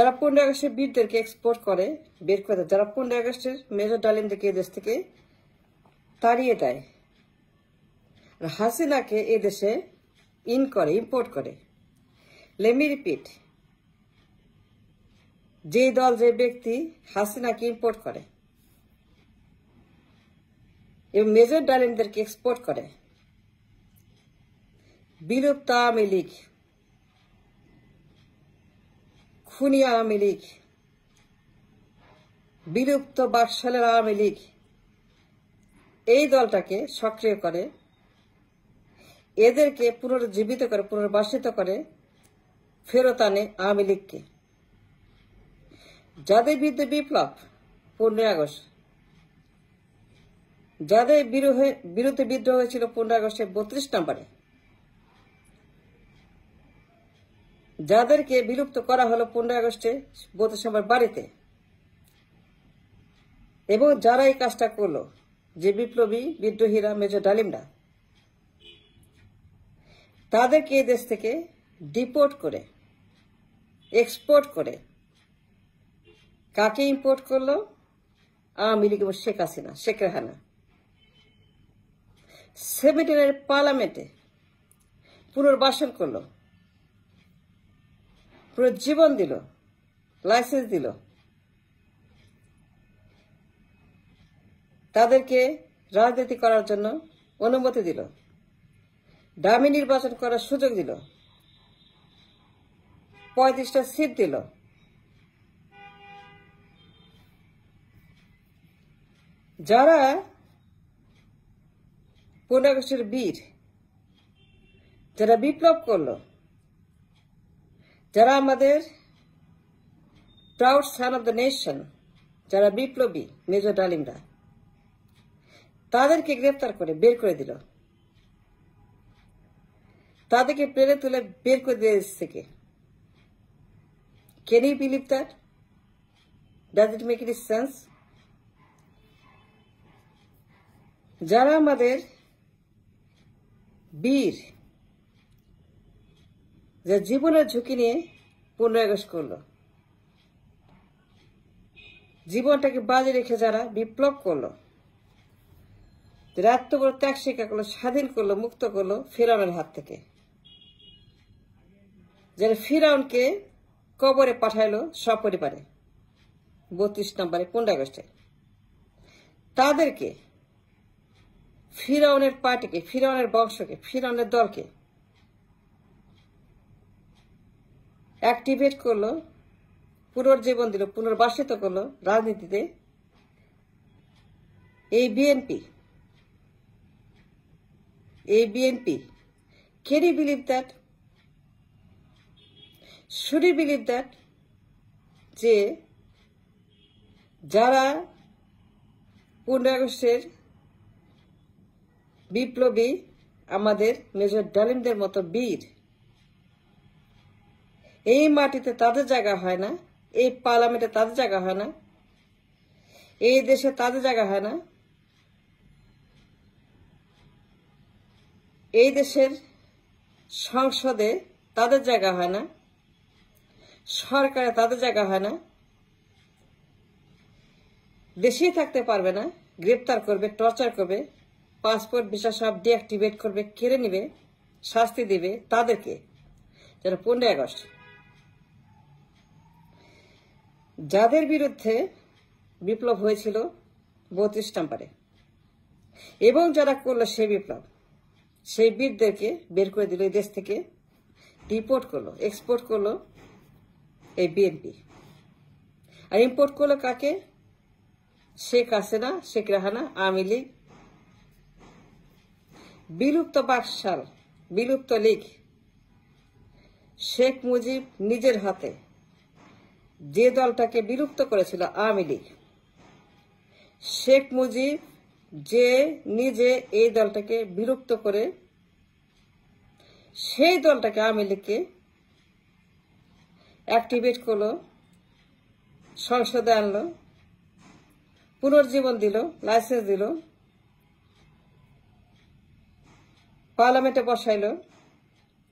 যারা 15 আগস্টের বীরদেরকে এক্সপোর্ট করে, বের করে দেয়, যারা 15 আগস্টের মেজর ডালিমদেরকে এদেশ থেকে তাড়িয়ে দেয়, আর হাসিনাকে এদেশে ইম্পোর্ট করে। লেমি রিপিট, যে দল যে ব্যক্তি হাসিনাকে ইম্পোর্ট করে এবং মেজর ডালিমদেরকে এক্সপোর্ট করে, বিলুপ্ত আওয়ামী লীগ, খুনি আওয়ামী লীগ, বিলুপ্ত বাকশালের আওয়ামী লীগ, এই দলটাকে সক্রিয় করে, এদেরকে পুনরুজ্জীবিত করে, পুনর্বাসিত করে, ফেরত আনে আওয়ামী লীগকে। যাদের বিরুদ্ধে বিপ্লব 15 আগস্ট, যাদের বিরুদ্ধে বিদ্রোহ হয়েছিল 15 আগস্টের 32 নম্বরে, যাদেরকে বিলুপ্ত করা হলো 15 আগস্টে 32 নম্বর বাড়িতে, এবং যারা এই কাজটা করলো, যে বিপ্লবী বিদ্রোহীরা, মেজর ডালিমরা, তাদেরকে এই দেশ থেকে ডিপোর্ট করে, এক্সপোর্ট করে, কাকে ইম্পোর্ট করলো? আওয়ামী লীগ এবং শেখ হাসিনা, শেখ রেহানা। 17 পার্লামেন্টে পুনর্বাসন করলো, পুনর্জীবন দিল, লাইসেন্স দিল, তাদেরকে রাজনীতি করার জন্য অনুমতি দিল, দামি নির্বাচন করার সুযোগ দিল, 35টা সিট দিল। যারা 15 আগস্টের বীর, যারা বিপ্লব করলো, যারা আমাদের proud San of the nation, যারা বিপ্লবী মেজর ডালিমরা, তাদেরকে গ্রেফতার করে বের করে দিল, তাদেরকে প্লেনে তুলে বের করে দিয়ে দেশ থেকে। Can you believe that? Does it make any sense? যারা আমাদের বীর, যা জীবনের ঝুঁকি নিয়ে 15 আগস্ট করলো, জীবনটাকে বাজে রেখে যারা বিপ্লব করলো, যারা এত বড় ত্যাগ স্বীকার করলো, স্বাধীন করলো, মুক্ত করলো ফিরআউনের হাত থেকে, যারা ফিরআউনকে কবরে পাঠাইলো সপরিবারে 32 নম্বরে 15 আগস্টে, তাদেরকে, ফিরআউনের পার্টিকে, ফিরআউনের বংশকে, ফিরআউনের দলকে অ্যাক্টিভেট করলো, পুনর্জীবন দিল, পুনর্বাসিত করলো রাজনীতিতে। এই BNP, can you believe that? Should you believe that? যে যারা 15 আগস্টের বিপ্লবী, আমাদের মেজর ডালিমদের মতো বীর, এই মাটিতে তাদের জায়গা হয় না, এই পার্লামেন্টে তাদের জায়গা হয় না, এই দেশে তাদের জায়গা হয় না, এই দেশের সংসদে তাদের জায়গা হয় না, সরকারে তাদের জায়গা হয় না, দেশেই থাকতে পারবে না, গ্রেপ্তার করবে, টর্চার করবে, পাসপোর্ট ভিসা সব ডিঅ্যাক্টিভেট করবে, কেড়ে নিবে, শাস্তি দিবে তাদেরকে, যারা 15 আগস্ট, যাদের বিরুদ্ধে বিপ্লব হয়েছিল 32 নম্বরে, এবং যারা করলো সেই বিপ্লব, সেই বীরদেরকে বের করে দিল এই দেশ থেকে, ডিপোর্ট করলো, এক্সপোর্ট করলো এই বিএনপি। আর ইম্পোর্ট করলো কাকে? শেখ হাসিনা, শেখ রেহানা, আওয়ামী লীগ, বিলুপ্ত বাকশাল, বিলুপ্ত লীগ। শেখ মুজিব নিজের হাতে যে দলটাকে বিলুপ্ত করেছিল আওয়ামী লীগ, শেখ মুজিব যে নিজে এই দলটাকে বিলুপ্ত করে সেই দলটাকে, আওয়ামী লীগকে অ্যাক্টিভেট করলো, সংসদে আনলো, পুনর্জীবন দিল, লাইসেন্স দিল, পার্লামেন্টে বসাইলো,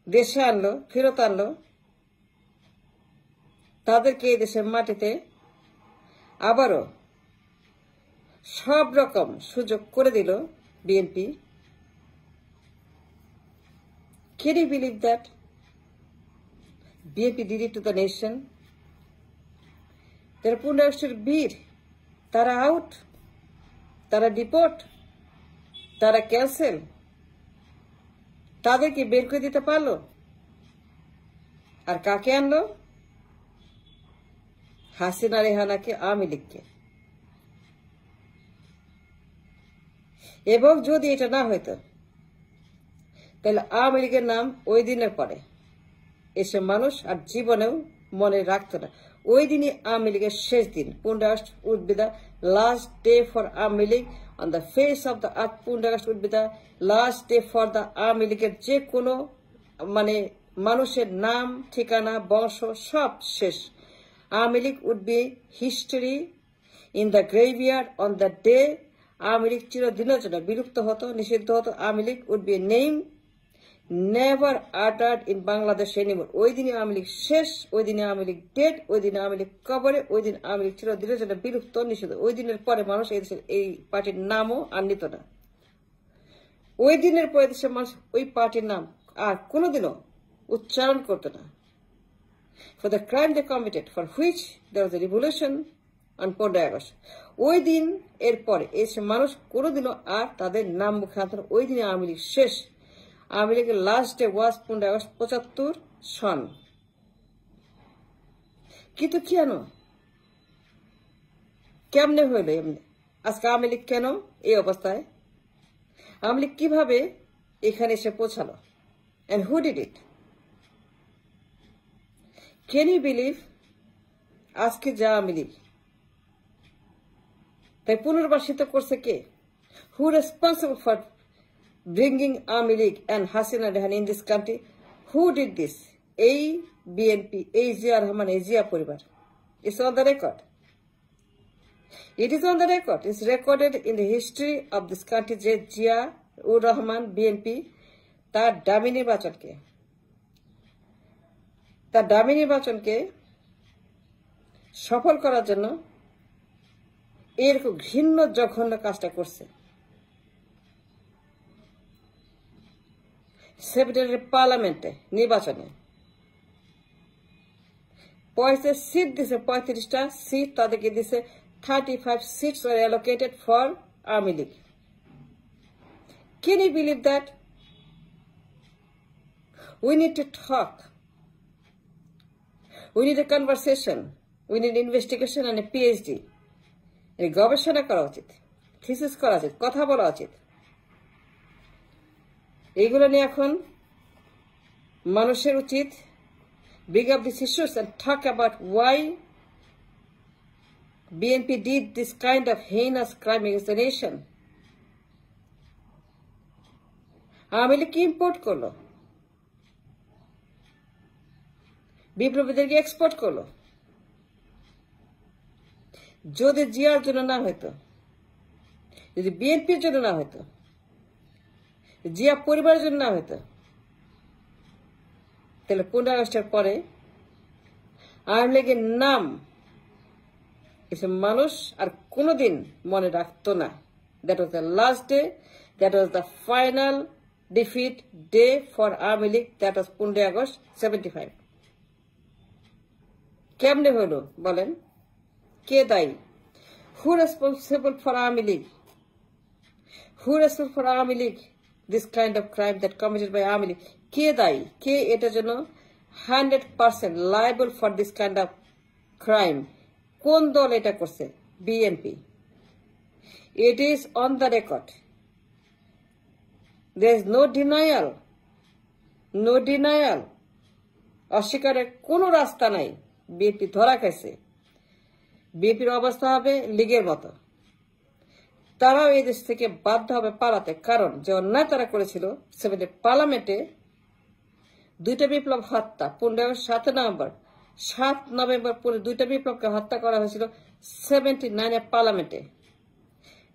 দেশে আনলো, ফেরত আনলো, তাদেরকে এই দেশের মাটিতে আবারও সব রকম সুযোগ করে দিল BNP. Can you believe that? BNP did it to the nation. Their Pundagoster bid, তারা আউট, তারা ডিপোর্ট, তারা ক্যান্সেল, তাদেরকে বের করে দিতে পারলো। আর কাকে আনলো? হাসিনা রেহানাকে, আওয়ামী লীগকে। এবং যদি এটা না হইতো তাহলে আওয়ামী লীগের নাম ওই দিনের পরে এসে মানুষ আর জীবনেও মনে রাখতো না। ওই দিনই আওয়ামী লীগের শেষ দিন। 15 August would be the last day for Awami League on the face of the earth. 15 August would be the last day for the Awami লীগের যে কোনো মানুষের নাম, ঠিকানা, বংশ সব শেষ। Awami League would be history in the graveyard on the day. Awami League চিরদিনের জন্য বিলুপ্ত হতো, নিষিদ্ধ হতো। Awami League would be a name never uttered in Bangladesh anymore. ওই দিনে আওয়ামী লীগ শেষ, ওই দিনে আওয়ামী লীগ ডেড, ওই দিনে আওয়ামী লীগ কবরে, ওই দিন আওয়ামী লীগ চিরদিনের জন্য বিলুপ্ত, নিষিদ্ধ। ওই দিনের পরে মানুষ এই পার্টির নামও আর নিত না। ওই দিনের পরে দেশের মানুষ ওই পার্টির নাম আর কোনোদিনও উচ্চারণ করতো না। For the crime they committed, for which there was a revolution on 15 August. ওই দিন এর পরে এসে মানুষ কোনোদিনও আর তাদের নাম মুখে আনতো না। ওই দিনে আওয়ামী লীগ শেষ। আওয়ামী লীগের লাস্ট ডে ওয়াজ 15 আগস্ট 75 সন। কিন্তু কেন, কেমনে হইল এমনি? আজকে আওয়ামী লীগ কেন এই অবস্থায়? আওয়ামী লীগ কিভাবে এখানে এসে পৌঁছালো? And who did it? Can you believe? আজকে যা আওয়ামী লীগ তাই পুনর্বাসিত করছে কে? Who responsible for bringing Army League and Hasina Rehan in this country? Who did this? এই বিএনপি, এই জিয়া রহমান, এই জিয়া পরিবার। It's on the record. It is on the record. It's recorded in the history of this country যে জিয়া উর Rahman BNP তার dummy নির্বাচনকে সফল করার জন্য এরকম ঘৃণ্য জঘন্য কাজটা করছে। সেপ্টেম্বরের পার্লামেন্টে নির্বাচনে 35 সিট দিছে, 35টা সিট তাদেরকে দিছে। 35 seats were allocated for Army League. Can you believe that? We need to talk. We need a conversation. We need investigation and a PhD. গবেষণা করা উচিত, থিসিস করা উচিত, কথা বলা উচিত। এইগুলো নিয়ে এখন মানুষের উচিত bring up these issues and talk about why BNP did this kind of heinous crime against the nation. Awami League কি ইম্পোর্ট করলো? বিপ্লবীদেরকে এক্সপোর্ট করলো। যদি জিয়ার জন্য না হইতো, যদি বিএনপির জন্য না হইতো, জিয়া পরিবারের জন্য না হইতো, তাহলে 15 আগস্টের পরে আওয়ামী লীগের নাম এসব মানুষ আর কোনোদিন মনে রাখতো না। That was the last day, that was the final defeat day for Awami League. That was 15 August 75। কেমনে হলো বলেন? কে দায়ী? Who responsible for Army League? Who responsible for Army League? This kind of crime that committed by Army League. কে দায়ী? কে এটার জন্য 100% liable for this kind of crime? কোন দল এটা করছে? BNP. It is on the record. There is no denial. No denial. অস্বীকারের কোনো রাস্তা নাই। বিএনপি ধরা খাইছে। বিএনপির অবস্থা হবে লীগের মতো। তারাও এই দেশ থেকে বাধ্য হবে পালাতে, কারণ যে অন্যায় তারা করেছিল পার্লামেন্টে 2টা বিপ্লব হত্যা। 15 আগস্ট 7 নভেম্বর পুরো 2টা বিপ্লবকে হত্যা করা হয়েছিল 79 পার্লামেন্টে।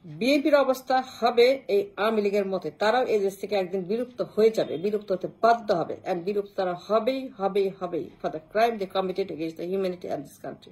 বিএনপির অবস্থা হবে এই আওয়ামী লীগের মতে, তারাও এই দেশ থেকে একদিন বিলুপ্ত হয়ে যাবে, বিলুপ্ত হতে বাধ্য হবে, এন্ড বিলুপ্ত তারা হবেই হবেই হবেই for the crime they committed against the humanity and this country.